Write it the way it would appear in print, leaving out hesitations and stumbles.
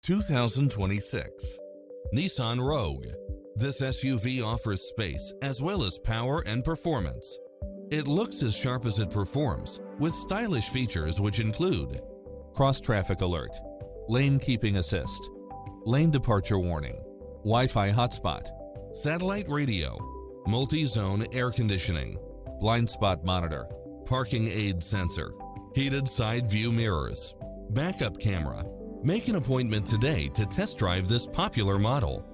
2026 Nissan Rogue. This SUV offers space as well as power and performance. It looks as sharp as it performs, with stylish features which include cross-traffic alert, lane keeping assist, lane departure warning, Wi-Fi hotspot, satellite radio, multi-zone air conditioning, blind spot monitor, parking aid sensor, heated side view mirrors, backup camera. Make an appointment today to test drive this popular model.